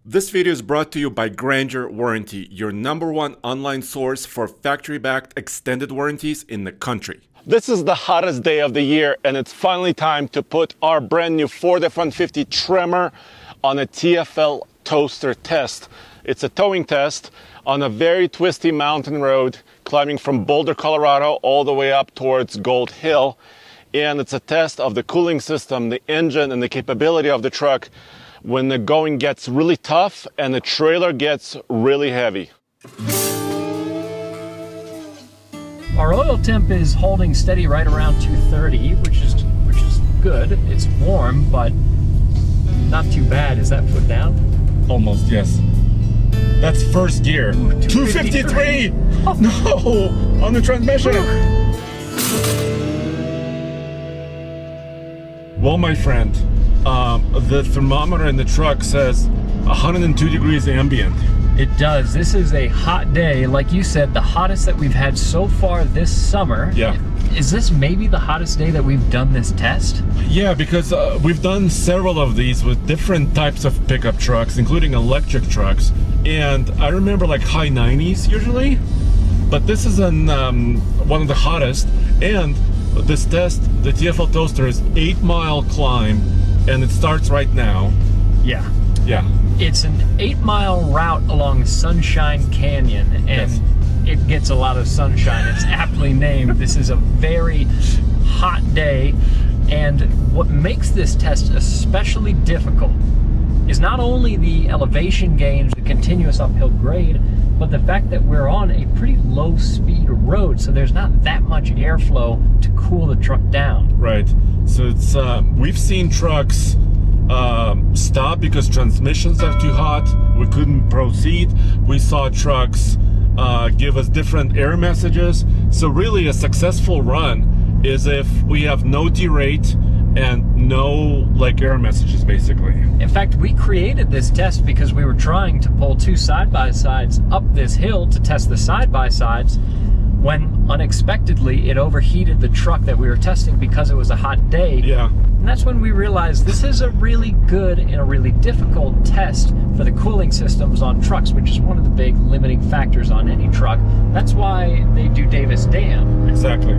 This video is brought to you by Grandeur Warranty, your #1 online source for factory-backed extended warranties in the country. This is the hottest day of the year, and it's finally time to put our brand new Ford F-150 Tremor on a TFL toaster test. It's a towing test on a very twisty mountain road, climbing from Boulder, Colorado, all the way up towards Gold Hill. And it's a test of the cooling system, the engine, and the capability of the truck when the going gets really tough and the trailer gets really heavy. Our oil temp is holding steady right around 230, which is good. It's warm, but not too bad. Is that foot down? Almost, yes. That's first gear. Ooh, 253! Oh. No! On the transmission! Well, my friend, the thermometer in the truck says 102 degrees ambient. It does. This is a hot day. Like you said, the hottest that we've had so far this summer. Yeah. Is this maybe the hottest day that we've done this test? Yeah, because we've done several of these with different types of pickup trucks, including electric trucks. And I remember like high 90s usually, but this is one of the hottest. And this test, the TFL toaster, is 8-mile climb, and it starts right now. Yeah. Yeah. It's an 8-mile route along Sunshine Canyon, and Yes. It gets a lot of sunshine. It's aptly named. This is a very hot day, and what makes this test especially difficult is not only the elevation gains, the continuous uphill grade, but the fact that we're on a pretty low speed road, so there's not that much airflow to cool the truck down. Right. So it's we've seen trucks stop because transmissions are too hot. We couldn't proceed. We saw trucks give us different error messages. So really a successful run is if we have no derate and no error messages, basically. In fact, we created this test because we were trying to pull two side-by-sides up this hill to test the side-by-sides when unexpectedly it overheated the truck that we were testing because it was a hot day. Yeah. And that's when we realized this is a really good and a really difficult test for the cooling systems on trucks, which is one of the big limiting factors on any truck. That's why they do Davis Dam. Exactly.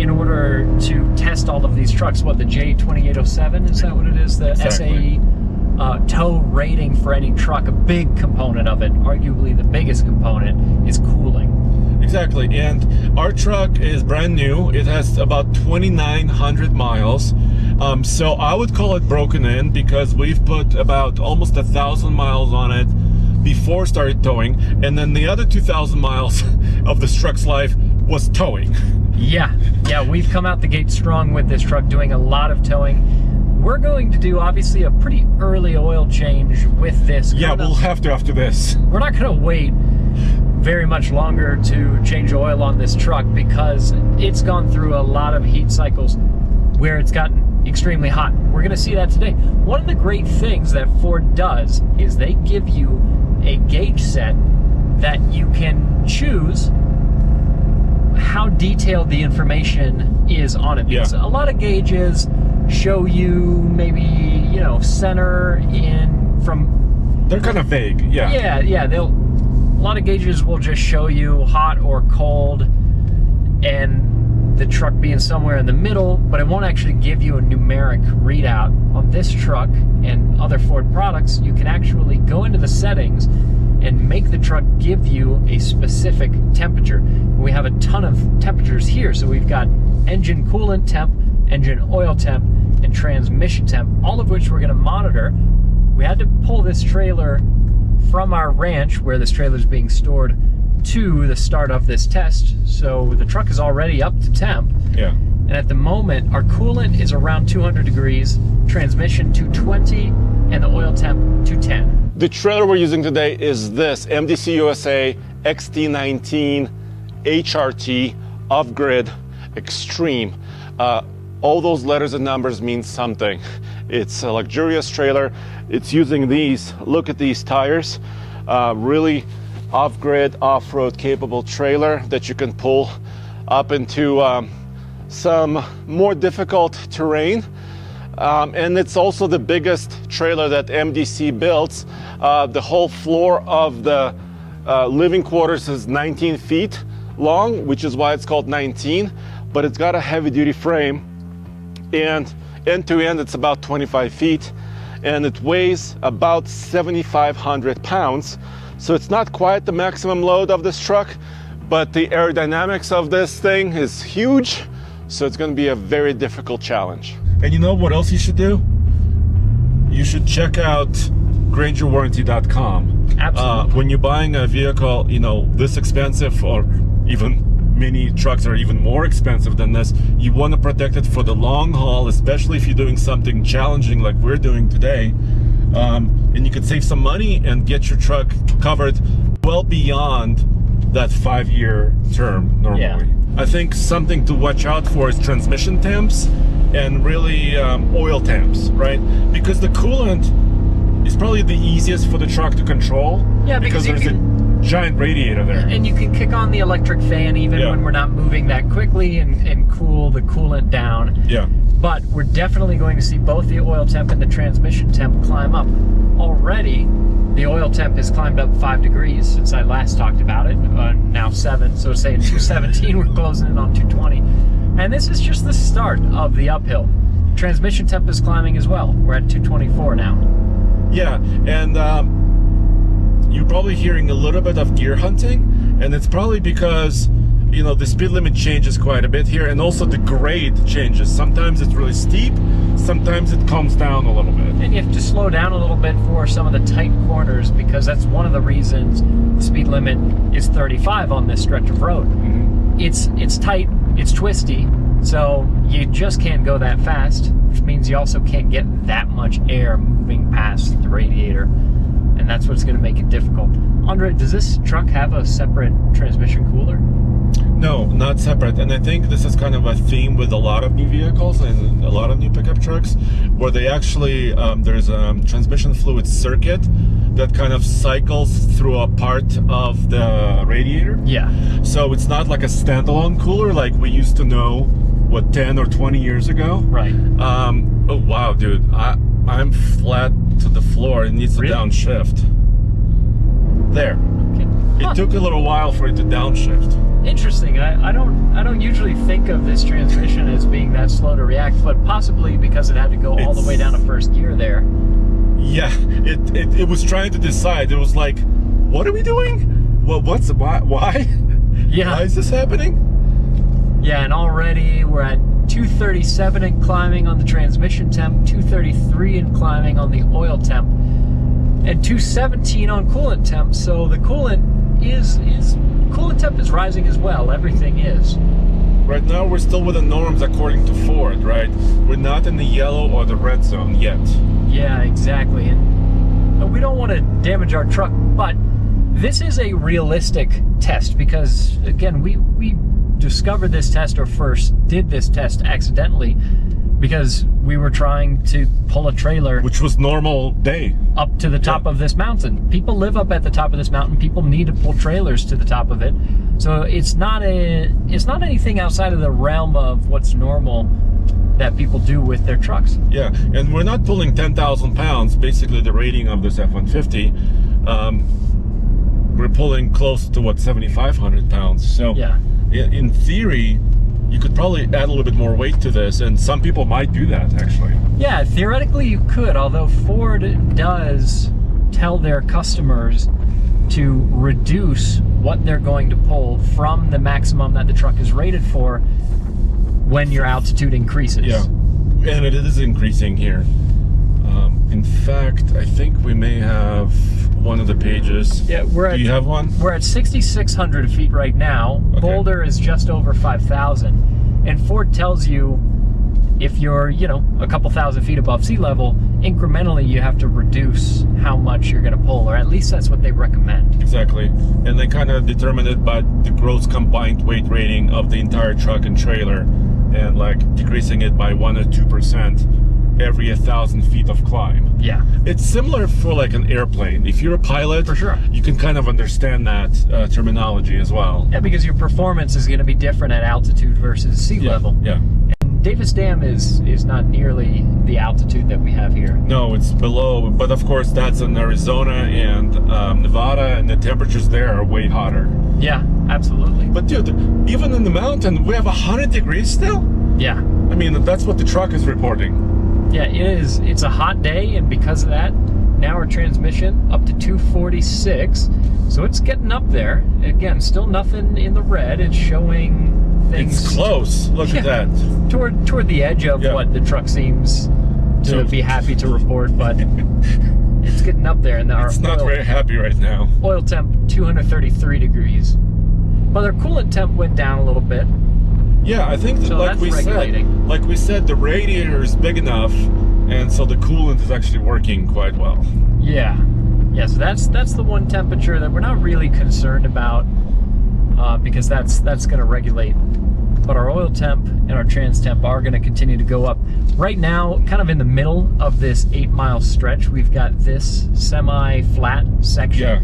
In order to test all of these trucks, what, the J2807, is that what it is? The Exactly. SAE tow rating for any truck, a big component of it, arguably the biggest component, is cooling. Exactly, and our truck is brand new. It has about 2,900 miles. So I would call it broken in because we've put about almost 1,000 miles on it before started towing, and then the other 2,000 miles of this truck's life was towing. Yeah, we've come out the gate strong with this truck, doing a lot of towing. We're going to do, obviously, a pretty early oil change with this. Yeah, we'll have to after this. We're not going to wait very much longer to change oil on this truck because it's gone through a lot of heat cycles where it's gotten extremely hot. We're going to see that today. One of the great things that Ford does is they give you a gauge set that you can choose how detailed the information is on it. Because a lot of gauges show you maybe, center in from... They're kind of vague, yeah. Yeah, a lot of gauges will just show you hot or cold and the truck being somewhere in the middle, but it won't actually give you a numeric readout. On this truck and other Ford products, you can actually go into the settings and make the truck give you a specific temperature. We have a ton of temperatures here, so we've got engine coolant temp, engine oil temp, and transmission temp, all of which we're going to monitor. We had to pull this trailer from our ranch where this trailer is being stored to the start of this test, so the truck is already up to temp. Yeah. And at the moment, our coolant is around 200 degrees, transmission 220, and the oil temp 210. The trailer we're using today is this MDC USA XT19 HRT Off-Grid Extreme. All those letters and numbers mean something. It's a luxurious trailer. It's using these, look at these tires, really off-grid, off-road capable trailer that you can pull up into some more difficult terrain. And it's also the biggest trailer that MDC builds. The whole floor of the living quarters is 19 feet long, which is why it's called 19, but it's got a heavy duty frame, and end to end it's about 25 feet, and it weighs about 7,500 pounds. So it's not quite the maximum load of this truck, but the aerodynamics of this thing is huge, so it's going to be a very difficult challenge. And you know what else you should do? You should check out GrangerWarranty.com. Absolutely. When you're buying a vehicle, you know, this expensive, or even many trucks are even more expensive than this, you want to protect it for the long haul, especially if you're doing something challenging like we're doing today. And you could save some money and get your truck covered well beyond that 5-year term normally. Yeah. I think something to watch out for is transmission temps and really oil temps, right? Because the coolant is probably the easiest for the truck to control. Yeah, because there's a giant radiator there. And you can kick on the electric fan even when we're not moving that quickly and cool the coolant down. Yeah. But we're definitely going to see both the oil temp and the transmission temp climb up. Already, the oil temp has climbed up 5 degrees since I last talked about it, now 7. So say at 217, we're closing in on 220. And this is just the start of the uphill. Transmission temp is climbing as well. We're at 224 now. Yeah, and you're probably hearing a little bit of gear hunting, and it's probably because, you know, the speed limit changes quite a bit here, and also the grade changes. Sometimes it's really steep, sometimes it calms down a little bit. And you have to slow down a little bit for some of the tight corners, because that's one of the reasons the speed limit is 35 on this stretch of road. Mm-hmm. It's tight, it's twisty, so you just can't go that fast, which means you also can't get that much air moving past the radiator, and that's what's going to make it difficult. Andre, does this truck have a separate transmission cooler? No, not separate. And I think this is kind of a theme with a lot of new vehicles and a lot of new pickup trucks, where they actually, there's a transmission fluid circuit that kind of cycles through a part of the radiator. Yeah. So it's not like a standalone cooler like we used to know, what, 10 or 20 years ago? Right. Oh, wow, dude. I'm flat to the floor. It needs to downshift. There. Okay. It took a little while for it to downshift. Interesting. I don't usually think of this transmission as being that slow to react, but possibly because it had to go all the way down to first gear there. Yeah, it was trying to decide. It was like, what are we doing? Why? Yeah. Why is this happening? Yeah, and already we're at 237 and climbing on the transmission temp, 233 and climbing on the oil temp, and 217 on coolant temp. So the coolant temp is rising as well. Everything is. Right now we're still with the norms according to Ford, right? We're not in the yellow or the red zone yet. Yeah, exactly. And we don't want to damage our truck, but this is a realistic test because, again, we discovered this test, or first did this test accidentally, because we were trying to pull a trailer, which was normal day, up to the top of this mountain. People live up at the top of this mountain. People need to pull trailers to the top of it. So it's not anything outside of the realm of what's normal that people do with their trucks. Yeah, and we're not pulling 10,000 pounds, basically the rating of this F-150. We're pulling close to, what, 7,500 pounds. So yeah, in theory, you could probably add a little bit more weight to this, and some people might do that, actually. Yeah, theoretically you could, although Ford does tell their customers to reduce what they're going to pull from the maximum that the truck is rated for when your altitude increases. Yeah, and it is increasing here. In fact, I think we may have one of the pages. Yeah, do you have one? We're at 6,600 feet right now. Okay. Boulder is just over 5,000. And Ford tells you if you're, a couple thousand feet above sea level, incrementally you have to reduce how much you're going to pull, or at least that's what they recommend. Exactly. And they kind of determine it by the gross combined weight rating of the entire truck and trailer, and like decreasing it by 1 or 2% every 1,000 feet of climb. Yeah. It's similar for like an airplane. If you're a pilot, for sure, you can kind of understand that terminology as well. Yeah, because your performance is going to be different at altitude versus sea level. Yeah. And Davis Dam is not nearly the altitude that we have here. No, it's below, but of course that's in Arizona and Nevada, and the temperatures there are way hotter. Yeah, absolutely. But dude, even in the mountain, we have 100 degrees still? Yeah. I mean, that's what the truck is reporting. Yeah, it is. It's a hot day, and because of that, now our transmission up to 246. So it's getting up there. Again, still nothing in the red. It's showing things. It's close. Look at that. Toward the edge of what the truck seems to be happy to report, but it's getting up there. And it's not very happy right now. Oil temp 233 degrees. But our coolant temp went down a little bit. Yeah, I think so like we said, the radiator is big enough, and so the coolant is actually working quite well. Yeah. Yeah, so that's the one temperature that we're not really concerned about, because that's going to regulate. But our oil temp and our trans temp are going to continue to go up. Right now, kind of in the middle of this 8-mile stretch, we've got this semi-flat section. Yeah.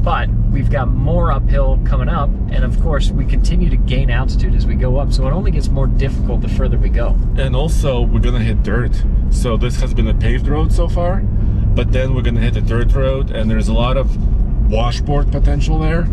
But we've got more uphill coming up, and of course we continue to gain altitude as we go up, so it only gets more difficult the further we go. And also we're gonna hit dirt. So this has been a paved road so far, but then we're gonna hit a dirt road, and there's a lot of washboard potential there,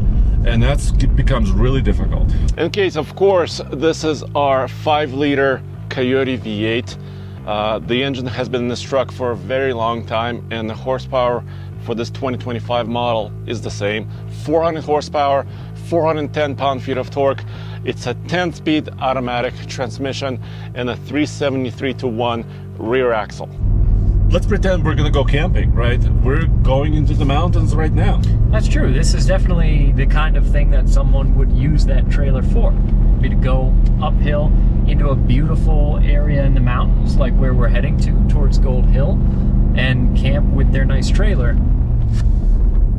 and it becomes really difficult. In case, of course, this is our 5-liter Coyote V8. The engine has been in this truck for a very long time, and the horsepower for this 2025 model is the same. 400 horsepower, 410 pound-feet of torque. It's a 10-speed automatic transmission and a 373-to-1 rear axle. Let's pretend we're gonna go camping, right? We're going into the mountains right now. That's true. This is definitely the kind of thing that someone would use that trailer for. Be to go uphill into a beautiful area in the mountains, like where we're heading towards Gold Hill, and camp with their nice trailer.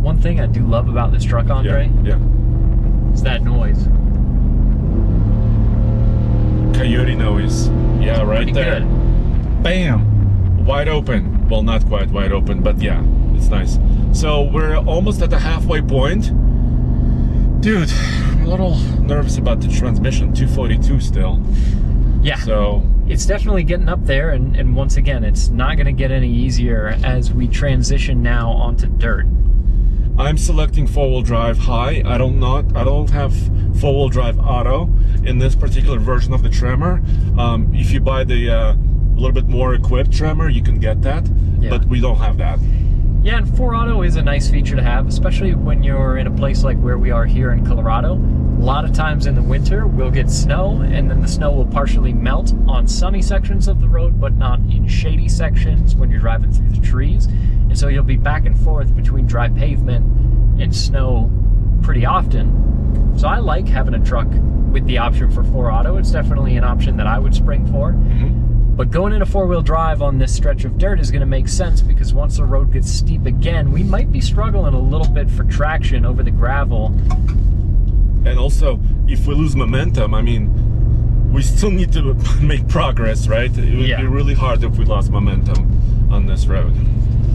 One thing I do love about this truck, Andre, is that noise. Coyote noise. Yeah, right there. Good. Bam! Wide open. Well, not quite wide open, but yeah, it's nice. So we're almost at the halfway point. Dude, I'm a little nervous about the transmission. 242 still. Yeah. So it's definitely getting up there, and once again, it's not going to get any easier as we transition now onto dirt. I'm selecting 4-wheel drive high. I don't have 4-wheel drive auto in this particular version of the Tremor. If you buy the little bit more equipped Tremor, you can get that, but we don't have that. Yeah, and 4 Auto is a nice feature to have, especially when you're in a place like where we are here in Colorado. A lot of times in the winter, we'll get snow, and then the snow will partially melt on sunny sections of the road, but not in shady sections when you're driving through the trees. And so you'll be back and forth between dry pavement and snow pretty often. So I like having a truck with the option for 4 Auto. It's definitely an option that I would spring for. But going into 4-wheel drive on this stretch of dirt is going to make sense, because once the road gets steep again, we might be struggling a little bit for traction over the gravel. And also, if we lose momentum, I mean, we still need to make progress, right? It would be really hard if we lost momentum on this road.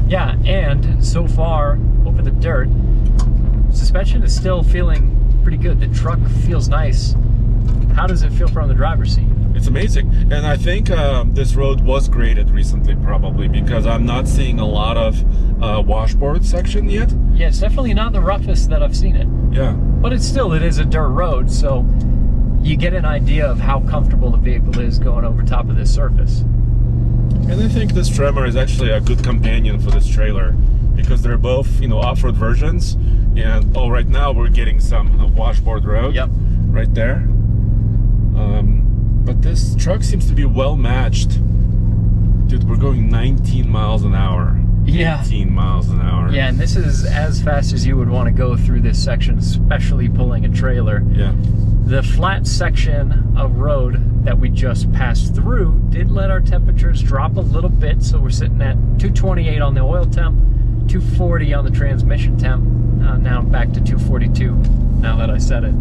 Yeah, and so far, over the dirt, suspension is still feeling pretty good. The truck feels nice. How does it feel from the driver's seat? It's amazing. And I think this road was graded recently, probably, because I'm not seeing a lot of washboard section yet. Yeah, it's definitely not the roughest that I've seen it. Yeah. But it is a dirt road, so you get an idea of how comfortable the vehicle is going over top of this surface. And I think this Tremor is actually a good companion for this trailer, because they're both, off-road versions. And right now we're getting some washboard road. Yep. Right there. But this truck seems to be well matched. Dude, we're going 19 miles an hour. Yeah. 18 miles an hour. Yeah, and this is as fast as you would want to go through this section, especially pulling a trailer. Yeah. The flat section of road that we just passed through did let our temperatures drop a little bit, so we're sitting at 228 on the oil temp, 240 on the transmission temp, now back to 242, now that I said it,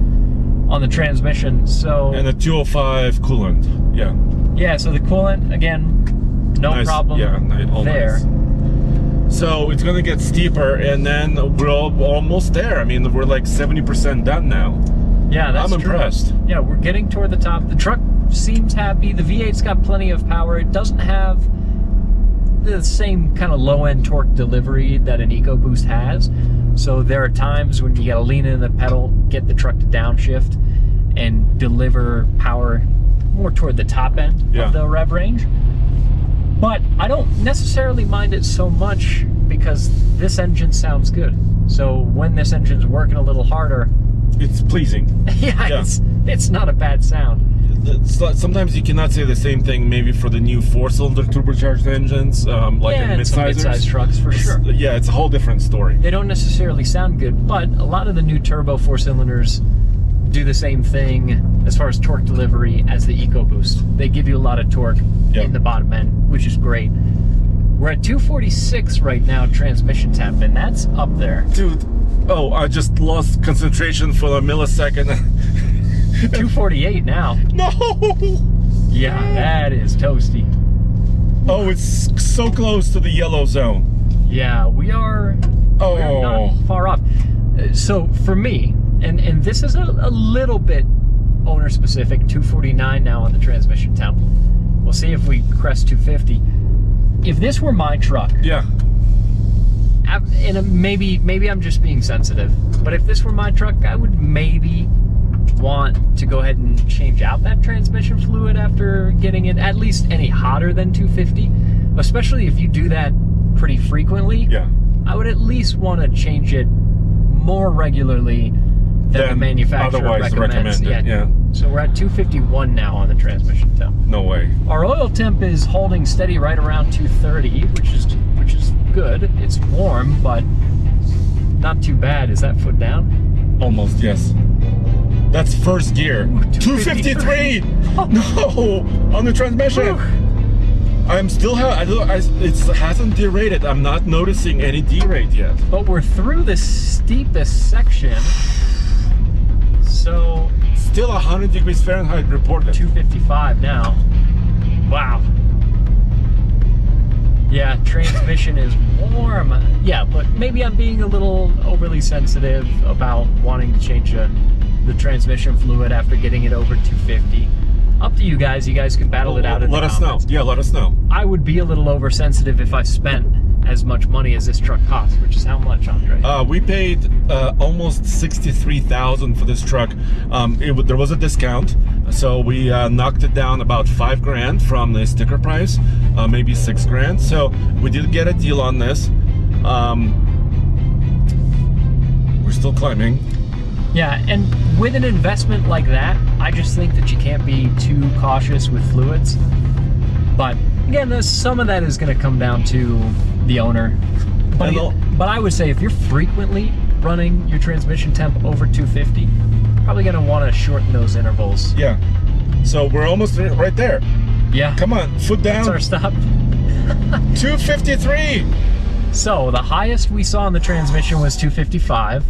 on the transmission. So and a 205 coolant. Yeah. Yeah, so the coolant, again, no problem there. Nice. So it's gonna get steeper, and then we're almost there. I mean, we're like 70% done now. Yeah, that's I'm impressed. Yeah, we're getting toward the top. The truck seems happy. The V8's got plenty of power. It doesn't have the same kind of low-end torque delivery that an EcoBoost has. So there are times when you gotta lean in the pedal, get the truck to downshift, and deliver power more toward the top end of the rev range. But I don't necessarily mind it so much because this engine sounds good. So when this engine's working a little harder, it's pleasing. Yeah. It's not a bad sound. Sometimes you cannot say the same thing maybe for the new 4-cylinder turbocharged engines, like in mid-sized trucks for sure. Yeah, it's a whole different story. They don't necessarily sound good, but a lot of the new turbo 4-cylinders do the same thing as far as torque delivery as the EcoBoost. They give you a lot of torque in the bottom end, which is great. We're at 246 right now transmission temp, and that's up there. Dude, I just lost concentration for a millisecond. 248 now. No! Yeah, that is toasty. Oh, it's so close to the yellow zone. Yeah, we're not far off. So for me, and this is a little bit owner specific, 249 now on the transmission temp. We'll see if we crest 250. If this were my truck, and maybe I'm just being sensitive, but if this were my truck, I would maybe want to go ahead and change out that transmission fluid after getting it at least any hotter than 250, especially if you do that pretty frequently. I would at least want to change it more regularly than the manufacturer recommends. So we're at 251 now on the transmission temp. No way. Our oil temp is holding steady right around 230, which is good. It's warm, but not too bad. Is that foot down? Almost, yes. That's first gear. Ooh, 253. No, on the transmission. I'm still it hasn't derated. I'm not noticing any derate yet. But we're through the steepest section. So still 100 degrees Fahrenheit reported. 255 now. Wow. Yeah, transmission is warm. Yeah, but maybe I'm being a little overly sensitive about wanting to change the transmission fluid after getting it over 250. Up to you guys. You guys can battle it out in the comments. Let us know. Yeah, let us know. I would be a little oversensitive if I spent as much money as this truck costs, which is how much, Andre? We paid almost $63,000 for this truck. There was a discount, so we knocked it down about $5,000 from the sticker price, maybe $6,000. So we did get a deal on this. We're still climbing. Yeah, and with an investment like that, I just think that you can't be too cautious with fluids. But again, some of that is going to come down to the owner. But I would say if you're frequently running your transmission temp over 250, probably going to want to shorten those intervals. Yeah. So we're almost right there. Yeah. Come on, foot down. That's our stop. 253. So the highest we saw in the transmission was 255.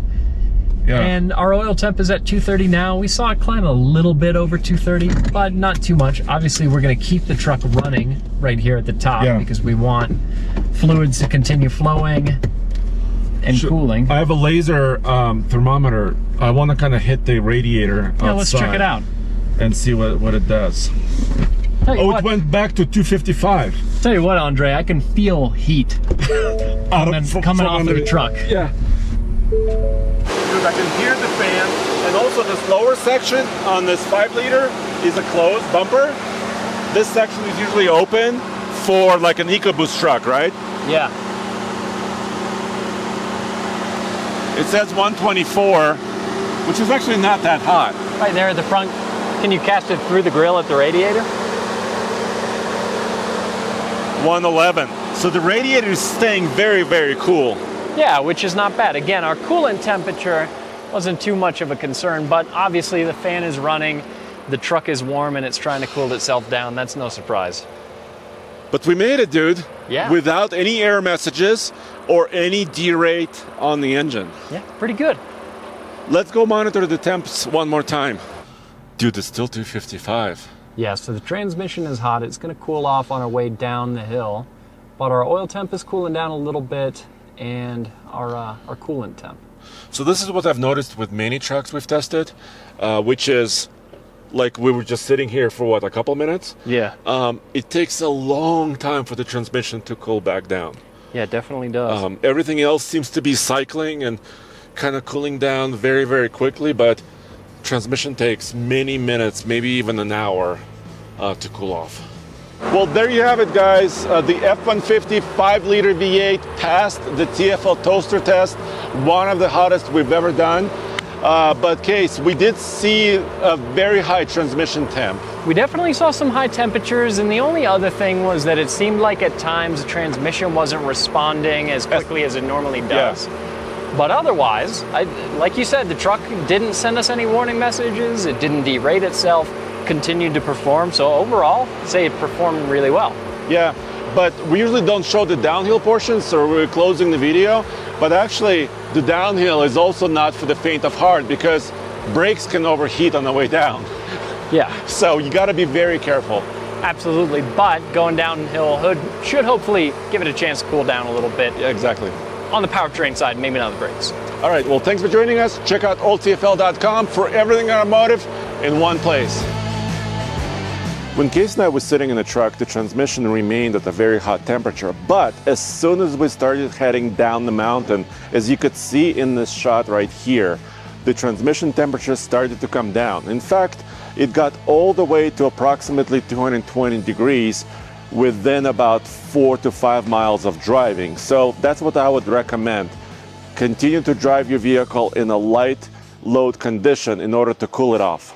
Yeah. And our oil temp is at 230 now. We saw it climb a little bit over 230, but not too much. Obviously, we're going to keep the truck running right here at the top because we want fluids to continue flowing and cooling. I have a laser thermometer. I want to kind of hit the radiator outside. Let's check it out. And see what it does. It went back to 255. Tell you what, Andre, I can feel heat coming off of the truck. Yeah. I can hear the fan, and also this lower section on this 5-liter is a closed bumper. This section is usually open for like an EcoBoost truck, right? Yeah. It says 124, which is actually not that hot. Right there at the front. Can you cast it through the grill at the radiator? 111. So the radiator is staying very, very cool. Yeah, which is not bad. Again, our coolant temperature wasn't too much of a concern, but obviously the fan is running, the truck is warm, and it's trying to cool itself down. That's no surprise. But we made it, dude. Yeah. Without any error messages or any derate on the engine. Yeah, pretty good. Let's go monitor the temps one more time. Dude, it's still 255. Yeah, so the transmission is hot. It's going to cool off on our way down the hill, but our oil temp is cooling down a little bit, and our coolant temp. So this is what I've noticed with many trucks we've tested, which is like we were just sitting here for what, a couple minutes? Yeah. It takes a long time for the transmission to cool back down. Yeah, it definitely does. Everything else seems to be cycling and kind of cooling down very, very quickly, but transmission takes many minutes, maybe even an hour to cool off. Well, there you have it, guys. The F-150 5-liter V8 passed the TFL toaster test, one of the hottest we've ever done. But Kase, we did see a very high transmission temp. We definitely saw some high temperatures, and the only other thing was that it seemed like at times the transmission wasn't responding as quickly as it normally does. Yeah. But otherwise, like you said, the truck didn't send us any warning messages, it didn't derate itself, continued to perform, so overall, I'd say it performed really well. Yeah, but we usually don't show the downhill portion, so we're closing the video. But actually, the downhill is also not for the faint of heart because brakes can overheat on the way down. Yeah. So you gotta be very careful. Absolutely, but going downhill should hopefully give it a chance to cool down a little bit. Yeah, exactly. On the powertrain side, maybe not the brakes. All right, well, thanks for joining us. Check out oldtfl.com for everything automotive in one place. When Kase and I was sitting in the truck, the transmission remained at a very hot temperature, but as soon as we started heading down the mountain, as you could see in this shot right here, the transmission temperature started to come down. In fact, it got all the way to approximately 220 degrees within about 4 to 5 miles of driving. So that's what I would recommend. Continue to drive your vehicle in a light load condition in order to cool it off.